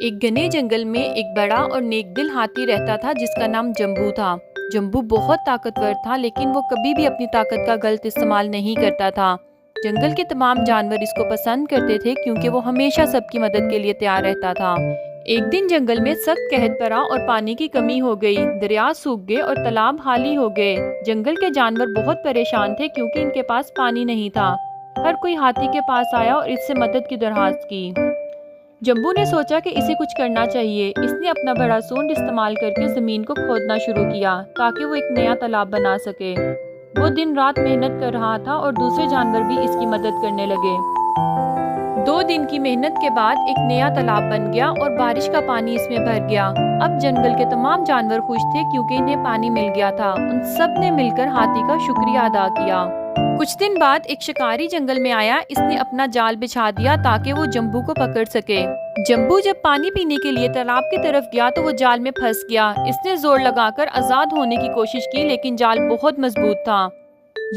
ایک گھنے جنگل میں ایک بڑا اور نیک دل ہاتھی رہتا تھا جس کا نام جمبو تھا۔ جمبو بہت طاقتور تھا لیکن وہ کبھی بھی اپنی طاقت کا غلط استعمال نہیں کرتا تھا۔ جنگل کے تمام جانور اس کو پسند کرتے تھے کیونکہ وہ ہمیشہ سب کی مدد کے لیے تیار رہتا تھا۔ ایک دن جنگل میں سخت قحط پڑا اور پانی کی کمی ہو گئی، دریا سوکھ گئے اور تالاب خالی ہو گئے۔ جنگل کے جانور بہت پریشان تھے کیونکہ ان کے پاس پانی نہیں تھا۔ ہر کوئی ہاتھی کے پاس آیا اور اس سے مدد کی درخواست کی۔ جمبو نے سوچا کہ اسے کچھ کرنا چاہیے۔ اس نے اپنا بڑا سونڈ استعمال کر کے زمین کو کھودنا شروع کیا تاکہ وہ ایک نیا تالاب بنا سکے۔ وہ دن رات محنت کر رہا تھا اور دوسرے جانور بھی اس کی مدد کرنے لگے۔ 2 دن کی محنت کے بعد ایک نیا تالاب بن گیا اور بارش کا پانی اس میں بھر گیا۔ اب جنگل کے تمام جانور خوش تھے کیونکہ انہیں پانی مل گیا تھا۔ ان سب نے مل کر ہاتھی کا شکریہ ادا کیا۔ کچھ دن بعد ایک شکاری جنگل میں آیا۔ اس نے اپنا جال بچھا دیا تاکہ وہ جمبو کو پکڑ سکے۔ جمبو جب پانی پینے کے لیے تالاب کی طرف گیا تو وہ جال میں پھنس گیا۔ اس نے زور لگا کر آزاد ہونے کی کوشش کی لیکن جال بہت مضبوط تھا۔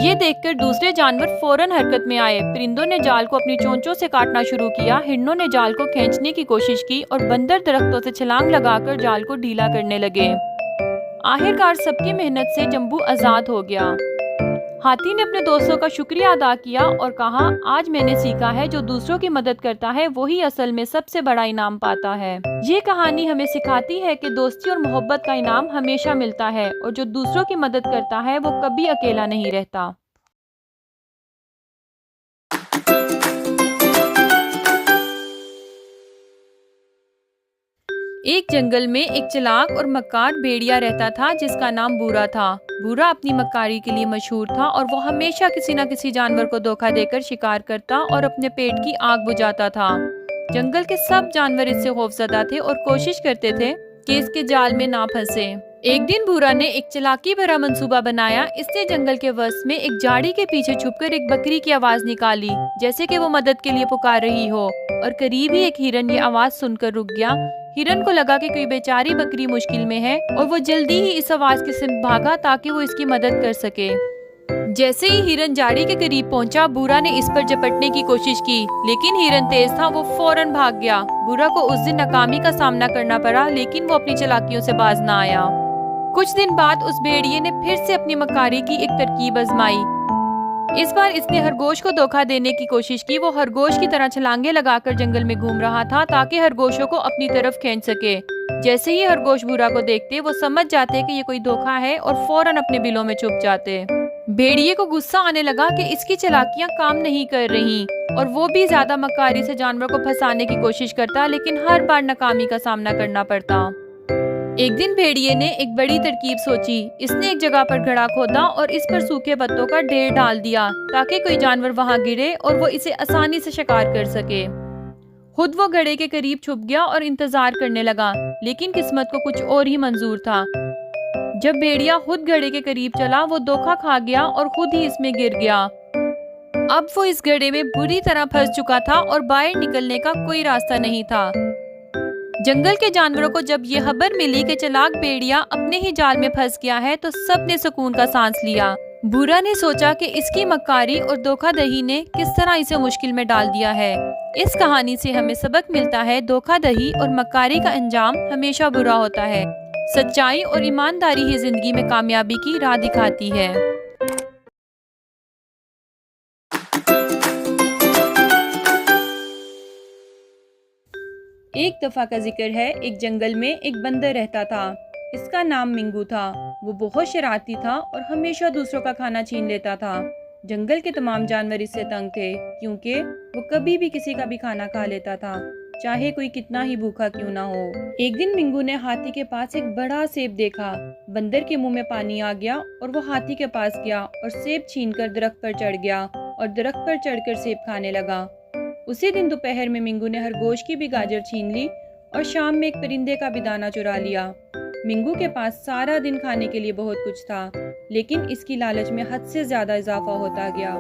یہ دیکھ کر دوسرے جانور فوراً حرکت میں آئے۔ پرندوں نے جال کو اپنی چونچوں سے کاٹنا شروع کیا، ہرنوں نے جال کو کھینچنے کی کوشش کی اور بندر درختوں سے چھلانگ لگا کر جال کو ڈھیلا کرنے لگے۔ آخرکار سب کی محنت سے جمبو آزاد ہو گیا۔ ہاتھی نے اپنے دوستوں کا شکریہ ادا کیا اور کہا، آج میں نے سیکھا ہے جو دوسروں کی مدد کرتا ہے وہی اصل میں سب سے بڑا انعام پاتا ہے۔ یہ کہانی ہمیں سکھاتی ہے کہ دوستی اور محبت کا انعام ہمیشہ ملتا ہے اور جو دوسروں کی مدد کرتا ہے وہ کبھی اکیلا نہیں رہتا۔ ایک جنگل میں ایک چلاک اور مکار بھیڑیا رہتا تھا جس کا نام بورا تھا۔ بورا اپنی مکاری کے لیے مشہور تھا اور وہ ہمیشہ کسی نہ کسی جانور کو دھوکہ دے کر شکار کرتا اور اپنے پیٹ کی آگ بجھاتا تھا۔ جنگل کے سب جانور اس سے خوفزدہ تھے اور کوشش کرتے تھے کہ اس کے جال میں نہ پھنسے۔ ایک دن بورا نے ایک چلاکی بھرا منصوبہ بنایا۔ اس نے جنگل کے وسط میں ایک جھاڑی کے پیچھے چھپ کر ایک بکری کی آواز نکالی جیسے کہ وہ مدد کے لیے پکار رہی ہو، اور قریب ہی ایک ہرن یہ آواز سن کر رک گیا۔ ہرن کو لگا کہ کوئی بیچاری بکری مشکل میں ہے اور وہ جلدی ہی اس آواز کی سمت بھاگا تاکہ وہ اس کی مدد کر سکے۔ جیسے ہی ہرن جھاڑی کے قریب پہنچا، بورا نے اس پر جپٹنے کی کوشش کی لیکن ہرن تیز تھا، وہ فوراً بھاگ گیا۔ بورا کو اس دن ناکامی کا سامنا کرنا پڑا لیکن وہ اپنی چالاکیوں سے باز نہ آیا۔ کچھ دن بعد اس بھیڑیے نے پھر سے اپنی مکاری کی ایک ترکیب آزمائی۔ اس بار اس نے خرگوش کو دھوکہ دینے کی کوشش کی۔ وہ خرگوش کی طرح چھلانگیں لگا کر جنگل میں گھوم رہا تھا تاکہ خرگوشوں کو اپنی طرف کھینچ سکے۔ جیسے ہی خرگوش بورا کو دیکھتے وہ سمجھ جاتے کہ یہ کوئی دھوکہ ہے اور فوراً اپنے بلوں میں چھپ جاتے۔ بھیڑیے کو غصہ آنے لگا کہ اس کی چالاکیاں کام نہیں کر رہی اور وہ بھی زیادہ مکاری سے جانور کو پھنسانے کی کوشش کرتا لیکن ہر بار ناکامی کا سامنا کرنا پڑتا۔ ایک دن بھیڑیے نے ایک بڑی ترکیب سوچی۔ اس نے ایک جگہ پر گھڑا کھودا اور اس پر سوکھے پتوں کا ڈھیر ڈال دیا تاکہ کوئی جانور وہاں گرے اور وہ اسے آسانی سے شکار کر سکے۔ خود وہ گھڑے کے قریب چھپ گیا اور انتظار کرنے لگا لیکن قسمت کو کچھ اور ہی منظور تھا۔ جب بھیڑیا خود گھڑے کے قریب چلا، وہ دھوکہ کھا گیا اور خود ہی اس میں گر گیا۔ اب وہ اس گھڑے میں بری طرح پھنس چکا تھا اور باہر نکلنے کا کوئی راستہ نہیں تھا۔ جنگل کے جانوروں کو جب یہ خبر ملی کہ چلاک بھیڑیا اپنے ہی جال میں پھنس گیا ہے تو سب نے سکون کا سانس لیا۔ بورا نے سوچا کہ اس کی مکاری اور دھوکہ دہی نے کس طرح اسے مشکل میں ڈال دیا ہے۔ اس کہانی سے ہمیں سبق ملتا ہے، دھوکہ دہی اور مکاری کا انجام ہمیشہ برا ہوتا ہے۔ سچائی اور ایمانداری ہی زندگی میں کامیابی کی راہ دکھاتی ہے۔ ایک دفعہ کا ذکر ہے، ایک جنگل میں ایک بندر رہتا تھا۔ اس کا نام منگو تھا۔ وہ بہت شرارتی تھا اور ہمیشہ دوسروں کا کھانا چھین لیتا تھا۔ جنگل کے تمام جانور اس سے تنگ تھے کیونکہ وہ کبھی بھی کسی کا بھی کھانا کھا لیتا تھا، چاہے کوئی کتنا ہی بھوکا کیوں نہ ہو۔ ایک دن منگو نے ہاتھی کے پاس ایک بڑا سیب دیکھا۔ بندر کے منہ میں پانی آ گیا اور وہ ہاتھی کے پاس گیا اور سیب چھین کر درخت پر چڑھ گیا اور درخت پر چڑھ کر سیب کھانے لگا۔ اسی دن دوپہر میں منگو نے خرگوش کی بھی گاجر چھین لی اور شام میں ایک پرندے کا بھی دانہ چرا لیا۔ منگو کے پاس سارا دن کھانے کے لیے بہت کچھ تھا لیکن اس کی لالچ میں حد سے زیادہ اضافہ ہوتا گیا۔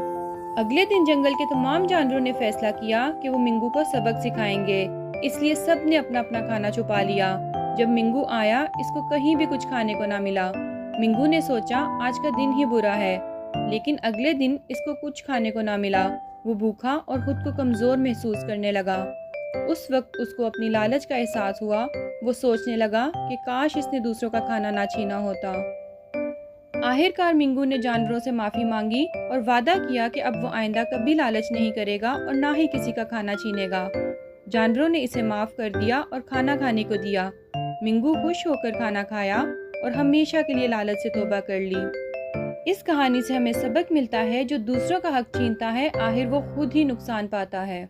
اگلے دن جنگل کے تمام جانوروں نے فیصلہ کیا کہ وہ منگو کو سبق سکھائیں گے، اس لیے سب نے اپنا اپنا کھانا چھپا لیا۔ جب منگو آیا، اس کو کہیں بھی کچھ کھانے کو نہ ملا۔ منگو نے سوچا آج کا دن ہی برا ہے، لیکن اگلے دن اس کو کچھ کھانے کو نہ ملا۔ وہ بھوکا اور خود کو کمزور محسوس کرنے لگا۔ اس وقت اس کو اپنی لالچ کا احساس ہوا۔ وہ سوچنے لگا کہ کاش اس نے دوسروں کا کھانا نہ چھینا ہوتا۔ آخر کار منگو نے جانوروں سے معافی مانگی اور وعدہ کیا کہ اب وہ آئندہ کبھی لالچ نہیں کرے گا اور نہ ہی کسی کا کھانا چھینے گا۔ جانوروں نے اسے معاف کر دیا اور کھانا کھانے کو دیا۔ منگو خوش ہو کر کھانا کھایا اور ہمیشہ کے لیے لالچ سے توبہ کر لی۔ اس کہانی سے ہمیں سبق ملتا ہے، جو دوسروں کا حق چھینتا ہے آخر وہ خود ہی نقصان پاتا ہے۔